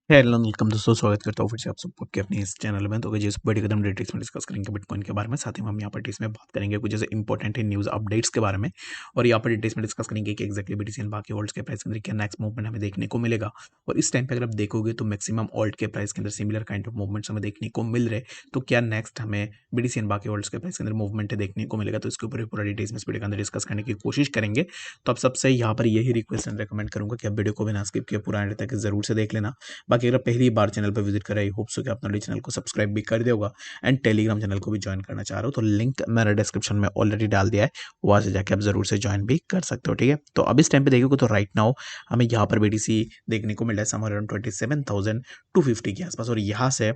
Hello welcome दोस्तों, स्वागत करता हूँ फिर से आप सबको आपके अपने इस चैनल में। तो जिस बड़ी कदम डिटेल्स में डिस्कस करेंगे बिटकॉइन के बारे में, साथ ही में हम यहाँ पर डिटेल्स में बात करेंगे कुछ जैसे इंपॉर्टेंट न्यूज़ अपडेट्स के बारे में। और यहाँ पर डिटेल्स में डिस्कस करेंगे कि एक्जैक्टली बीटीसी एंड बाकी ऑल्ट्स के प्राइस के अंदर क्या नेक्स्ट मूवमेंट हमें देखने को मिलेगा। और इस टाइम पे अगर आप देखोगे तो मैक्सिमम ऑल्ट के प्राइस के अंदर सिमिलर काइंड ऑफ मूवमेंट्स हमें देखने को मिल रहे। तो क्या नेक्स्ट हमें बीटीसी एंड बाकी ऑल्ट्स के प्राइस के अंदर मूवमेंट देखने को मिलेगा, तो इसके ऊपर पूरा डिटेल्स में इस वीडियो के अंदर डिस्कस करने की कोशिश करेंगे। तो आप सबसे यहाँ पर यही रिक्वेस्ट एंड रिकमेंड करूंगा कि आप वीडियो को बिना स्किप किए पूरा एंड तक जरूर से देख लेना। बाकी अगर पहली बार चैनल पर विजिट कर आई होप सो कि आप नॉलेज चैनल को सब्सक्राइब भी कर दोगा एंड टेलीग्राम चैनल को भी ज्वाइन करना चाह रहे हो तो लिंक मैंने डिस्क्रिप्शन में ऑलरेडी डाल दिया है, वहां से जाके आप जरूर से ज्वाइन भी कर सकते हो। ठीक है, तो अब इस टाइम पे देखोगे तो राइट नाउ हमें यहाँ पर बीटीसी देखने को मिल रहा है समवेयर अराउंड 27,250 के आसपास। और यहाँ से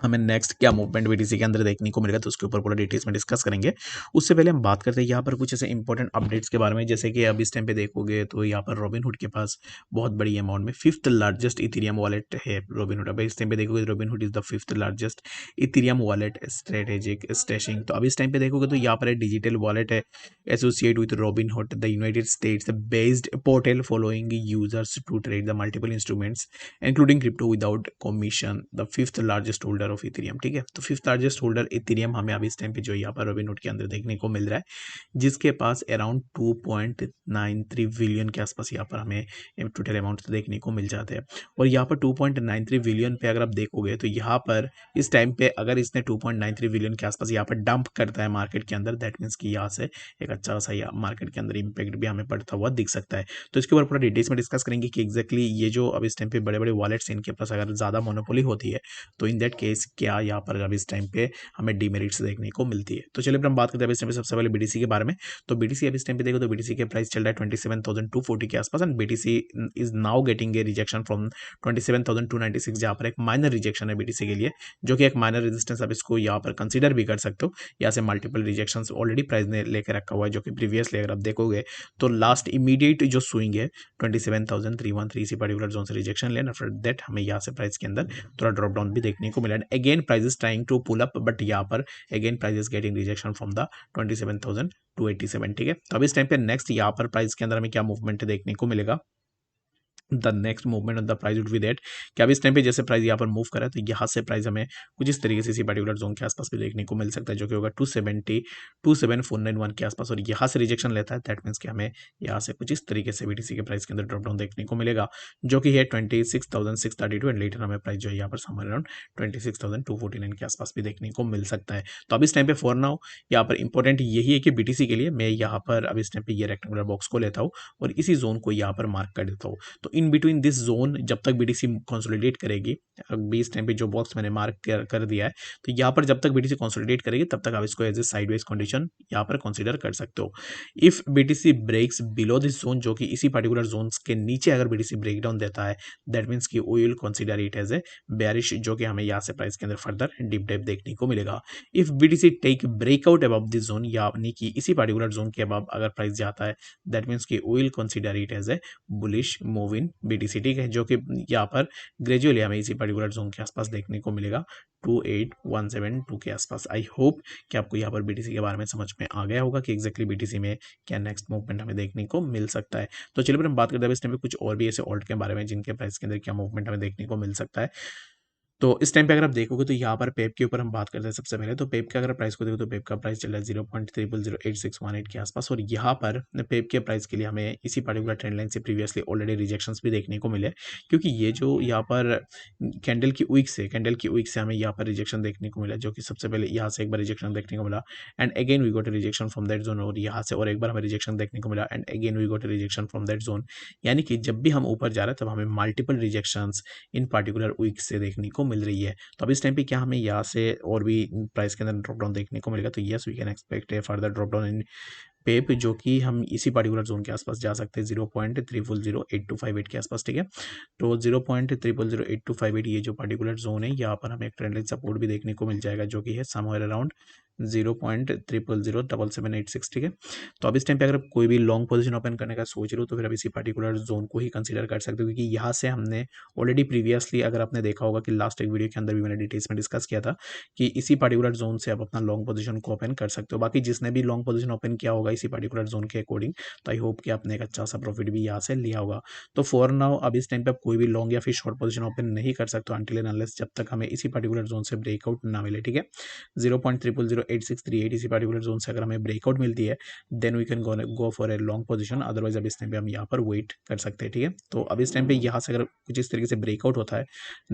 हमें नेक्स्ट क्या मूवमेंट बीटीसी के अंदर देखने को मिलेगा, तो उसके ऊपर पूरा डिटेल्स में डिस्कस करेंगे। उससे पहले हम बात करते हैं यहाँ पर कुछ ऐसे इंपॉर्टेंट अपडेट्स के बारे में, जैसे कि अब इस टाइम पे देखोगे तो यहाँ पर रॉबिनहुड के पास बहुत बड़ी अमाउंट में फिफ्थ लार्जेस्ट इथेरियम वॉलेट है रॉबिनहुड। अब इस टाइम पे देखोगे Robinhood is the fifth largest Ethereum wallet strategic stashing. तो अब इस टाइम पे देखोगे तो यहाँ पर डिजिटल वॉलेट है associate with Robinhood the United States based portal following users to trade the multiple instruments including crypto without commission, the fifth largest holder of Ethereum. ठीक है, तो फिफ्थ लार्जेस्ट होल्डर इथेरियम हमें अभी इस time पे जो यहाँ पर रॉबिनहुड के अंदर देखने को मिल रहा है, जिसके पास अराउंड 2.93 बिलियन के आसपास यहाँ पर हमें टोटल अमाउंट देखने को मिल जाते हैं। और यहाँ पर 2.93 बिलियन पे अगर आप देखोगे तो यहाँ पर इस टाइम पे अगर इसने 2.93 बिलियन के आसपास यहाँ पर डंप करता है मार्केट के अंदर, दैट मीन्स कि यहाँ से एक अच्छा सा मार्केट के अंदर इम्पैक्ट भी हमें पड़ता हुआ दिख सकता है। तो इसके ऊपर पूरा डिटेल्स में डिस्कस करेंगे कि एक्जैक्टली ये जो अब इस टाइम पे बड़े बड़े वॉलेट्स इनके पास अगर ज़्यादा मोनोपोली होती है तो इन दैट केस क्या यहाँ पर अब इस टाइम पे हमें डीमेरिट्स देखने को मिलती है। तो चलिए हम बात करते हैं इस टाइम पे सबसे पहले बीटीसी के बारे में। तो बीटीसी अब इस टाइम पे देखो तो बीटीसी के प्राइस चल रहा है 27,240 के आसपास and BTC is now getting a rejection from 27,296, जहाँ पर एक माइनर रिजेक्शन है बीटीसी के लिए, जो कि एक माइनर रेजिस्टेंस आप इसको यहाँ पर कंसीडर भी कर सकते हो। यहाँ से मल्टीपल रिजेक्शन ऑलरेडी प्राइस ने लेकर रखा हुआ है, जो कि प्रीवियसली अगर आप देखोगे तो लास्ट इमीडिएट जो स्विंग है 27,313 इसी पर्टिकुलर जोन से रिजेक्शन लेना, आफ्टर दैट हमें यहाँ से प्राइस के अंदर थोड़ा ड्रॉप डाउन भी देखने को मिला। Again price is trying to pull up, but यहाँ पर again price is getting rejection from the 27,287। ठीक है, तो अब इस टाइम पे नेक्स्ट यहाँ पर प्राइस के अंदर हमें क्या मूवमेंट देखने को मिलेगा, the next movement of the price would be that कि अब इस टाइम पे जैसे प्राइस यहाँ पर मूव करा है तो यहाँ से प्राइस हमें कुछ इस तरीके से इसी पर्टिकुलर जोन के आसपास भी देखने को मिल सकता है, जो कि होगा 270-27491 के आसपास। और यहाँ से रिजेक्शन लेता है, दैट मीन्स कि हमें यहाँ से कुछ इस तरीके से बीटीसी के प्राइस के अंदर ड्रॉप डाउन देखने को मिलेगा, जो कि है 26,632 एंड लेटर हमें प्राइस जो है यहाँ पर समर अराउंड 26,249 के आसपास भी देखने को मिल सकता है। तो अब इस टाइम पे फॉर नाउ यहाँ पर इंपॉर्टेंट यही है कि बीटीसी के लिए मैं यहाँ पर अब इस टाइम पे ये रेक्टेंगुलर बॉक्स को लेता हूँ और इसी जोन को यहाँ पर मार्क कर देता हूँ। तो इन बिटवीन दिस जोन जब तक बीटीसी कंसोलिडेट करेगी, अभी इस टाइम पे जो बॉक्स मैंने मार्क कर दिया है, तो यहाँ पर जब तक बीटीसी कंसोलिडेट करेगी तब तक आप इसको एज ए साइडवेज कंडीशन यहाँ पर कंसीडर कर सकते हो। If BTC breaks below this zone, जो कि इसी पर्टिकुलर जोन के नीचे अगर बीटीसी ब्रेक डाउन देता है, दैट मीन्स कि we will consider it as a bearish, जो कि हमें यहाँ से प्राइस के अंदर फर्दर डीप डाइव देखने को मिलेगा। If BTC take breakout above this zone, यानी कि इसी पर्टिकुलर जोन के अबव अगर प्राइस जाता है, दैट मीन्स कि we will consider it as a bullish move in BTC. ठीक है, जो कि यहाँ पर ग्रेजुअली हमें इसी पर्टिकुलर जोन के आसपास देखने को मिलेगा 28,172 के आसपास। आई होप कि आपको यहाँ पर बीटीसी के बारे में समझ में आ गया होगा कि एक्जैक्टली बीटीसी में क्या नेक्स्ट मूवमेंट हमें देखने को मिल सकता है। तो चलिए फिर हम बात करते हैं इस टाइम पे कुछ और भी ऐसे ऑल्ट के बारे में जिनके प्राइस के अंदर क्या मूवमेंट हमें देखने को मिल सकता है। तो इस टाइम पे अगर आप देखोगे तो यहाँ पर पेप के ऊपर हम बात करते हैं सबसे पहले। तो पेप का अगर प्राइस को देखो तो पेप का प्राइस चल रहा है 0.008618 के आसपास। और यहाँ पर पेप के प्राइस के लिए हमें इसी पर्टिकुलर ट्रेंड लाइन से प्रीवियसली ऑलरेडी रिजेक्शंस भी देखने को मिले, क्योंकि ये जो यहाँ पर कैंडल की वीक से हमें यहाँ पर रिजेक्शन देखने को मिला, जो कि सबसे पहले यहाँ से एक बार रिजेक्शन देखने को मिला and again we got rejection from that zone, और यहाँ से और एक बार हमें रिजेक्शन देखने को मिला and again we got rejection from that zone. यानी कि जब भी हम ऊपर जा रहे हैं तब हमें multiple rejections in particular week से देखने को मिल रही है। तो अब इस टाइम पे क्या हमें यहाँ से और भी प्राइस के अंदर ड्रॉप डाउन देखने को मिलेगा, तो yes we can expect a further drop down in Pepe, जो कि हम इसी पर्टिकुलर जोन के आसपास जा सकते हैं 0.3008 के आसपास। ठीक है, तो 0.3008 ये जो पर्टिकुलर जोन है, यहाँ पर हमें एक ट्रेंड लाइन सपोर्ट भी देखने को मिल जाएगा, जो कि है समवेयर अराउंड 0.000778 ठीक है। तो अब इस टाइम पे अगर कोई भी लॉन्ग पोजीशन ओपन करने का सोच रहे हो तो फिर अब इसी पर्टिकुलर जोन को ही कंसीडर कर सकते हो, क्योंकि यहाँ से हमने ऑलरेडी प्रीवियसली, अगर आपने देखा होगा कि लास्ट एक वीडियो के अंदर भी मैंने डिटेल्स में डिस्कस किया था कि इसी पर्टिकुलर जोन से आप अपना लॉन्ग पोजीशन को ओपन कर सकते हो। बाकी जिसने भी लॉन्ग पोजीशन ओपन किया होगा इसी पर्टिकुलर जोन के अकॉर्डिंग, तो आई होप कि आपने एक अच्छा सा प्रॉफिट भी यहाँ से लिया होगा। तो फॉर नाउ अब इस टाइम पे आप कोई भी लॉन्ग या फिर शॉर्ट पोजीशन ओपन नहीं कर सकते अनटिल एंड अनलेस जब तक हमें इसी पर्टिकुलर जोन से ब्रेकआउट ना मिले, ठीक है। 0.008638 इसी पर्टिकुलर जोन से अगर हमें ब्रेकआउट मिलती है then we can go for a long position, otherwise अब इस टाइम पे हम यहाँ पर वेट कर सकते हैं, ठीक है। तो अब इस टाइम पे यहाँ से अगर कुछ इस तरीके से ब्रेकआउट होता है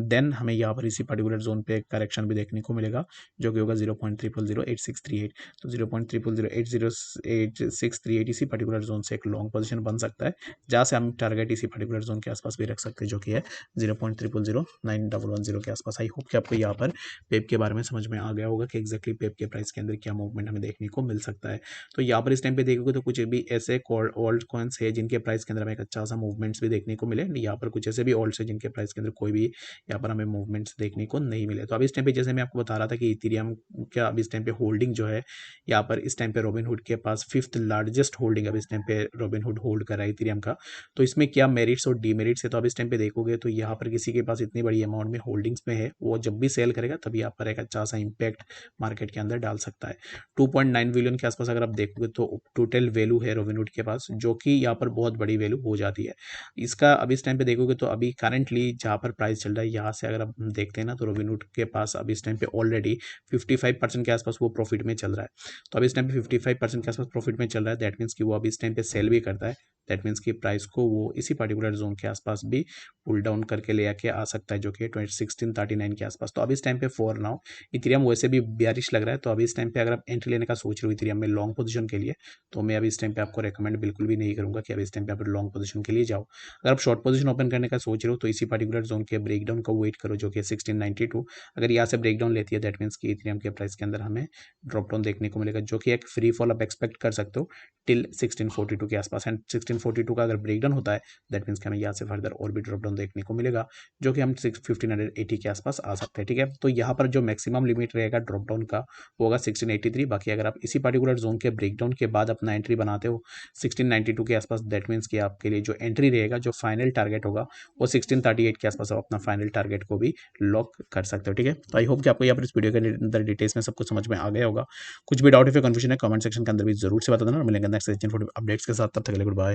देन हमें यहाँ पर इसी पर्टिकुलर जोन पे करेक्शन भी देखने को मिलेगा, जो कि होगा 0.008638। तो 0.008638 इसी पर्टिकुलर जोन से एक लॉन्ग पोजीशन बन सकता है, जहाँ से हम टारगेट इसी पर्टिकुलर जोन के आसपास भी रख सकते हैं, जो कि है 0.000910 के आसपास। आई होप कि आपको यहाँ पर पेप के बारे में समझ में आ गया होगा कि एक्जैक्टली पेप के प्राइस के अंदर क्या मूवमेंट हमें देखने को मिल सकता है। तो यहाँ पर इस टाइम पे देखोगे तो कुछ भी ऐसे ऑल्ट कॉइन्स है जिनके प्राइस के अंदर हमें एक अच्छा सा मूवमेंट्स भी देखने को मिले, यहाँ पर कुछ ऐसे भी ऑल्ट्स है जिनके प्राइस के अंदर कोई भी यहाँ पर हमें मूवमेंट्स देखने को नहीं मिले। तो अब इस टाइम पे जैसे मैं आपको बता रहा था कि इथेरियम क्या अब इस टाइम पे होल्डिंग जो है यहाँ पर इस टाइम पे रॉबिनहुड के पास 5th लार्जेस्ट होल्डिंग अब इस टाइम पे रॉबिनहुड होल्ड कर रहा है इथेरियम का। तो इसमें क्या मेरिट्स और डीमेरिट्स है, तो अब इस टाइम पे देखोगे तो यहाँ पर किसी के पास इतनी बड़ी अमाउंट में होल्डिंग्स में है, वो जब भी सेल करेगा तभी यहाँ पर एक अच्छा सा इम्पैक्ट मार्केट के अंदर डाल सकता है। 2.9 बिलियन के आसपास अगर आप देखोगे तो टोटल वैल्यू है रॉबिनहुड के पास, जो कि यहाँ पर बहुत बड़ी वैल्यू हो जाती है इसका। अब इस टाइम पे देखोगे तो अभी करंटली जहाँ पर प्राइस चल रहा है यहाँ से अगर आप देखते हैं ना तो रॉबिनहुड के पास अब इस टाइम पे ऑलरेडी 55% के आसपास वो प्रॉफिट में चल रहा है। तो अब इस टाइम पे 55% के आसपास प्रॉफिट में चल रहा है, दैट मीन्स कि वो अब इस टाइम पे सेल भी करता है, दैट मीन्स कि प्राइस को वो इसी पर्टिकुलर जोन के आसपास भी पुल डाउन करके ले आके आ सकता है, जो कि 1639 के आसपास। तो अब इस टाइम पे फॉर नाउ इथेरियम वैसे भी बेयरिश लग रहा है, तो अभी इस टाइम पे अगर आप एंट्री लेने का सोच रहे हो इथेरियम में लॉन्ग पोजीशन के लिए, तो मैं अभी इस टाइम पे आपको रेकमेंड बिल्कुल भी नहीं करूंगा कि अभी इस टाइम पे आप लॉन्ग पोजीशन के लिए जाओ। अगर आप शॉर्ट पोजीशन ओपन करने का सोच रहे हो तो इसी पर्टिकुलर जोन के ब्रेकडाउन का वेट करो, जो कि 1692। अगर यहाँ से ब्रेकडाउन लेती है दैट मीन्स कि इथेरियम के प्राइस के अंदर हमें ड्रॉप डाउन देखने को मिलेगा, जो कि एक फ्री फॉल आप एक्सपेक्ट कर सकते हो टिल 1642 के आसपास। एंड 1642 का अगर ब्रेकडाउन होता है दैट मीन्स कि हमें यहाँ से फर्दर और भी ड्रॉप डाउन देखने को मिलेगा, जो कि हम 1580 के आसपास आ सकते हैं, ठीक है। तो यहाँ पर जो मैक्सिमम लिमिट रहेगा ड्रॉप डाउन का वो होगा 1683। बाकी अगर आप इसी पर्टिकुलर जोन के ब्रेकडाउन के बाद अपना एंट्री बनाते हो 1692 के आसपास, दैट मीन्स कि आपके लिए जो एंट्री रहेगा, जो फाइनल टारगेट होगा वो 1638 के आसपास आप अपना फाइनल टारगेट को भी लॉक कर सकते हो, ठीक है। तो आई होप कि आपको यहाँ पर इस वीडियो के अंदर डिटेल्स में सब कुछ समझ में आ गया होगा। कुछ भी डाउट या कंफ्यूजन है कमेंट सेक्शन के अंदर भी जरूर से बता देना, मिलेंगे नेक्स्ट अपडेट्स के साथ, तब तक के लिए गुड बाय।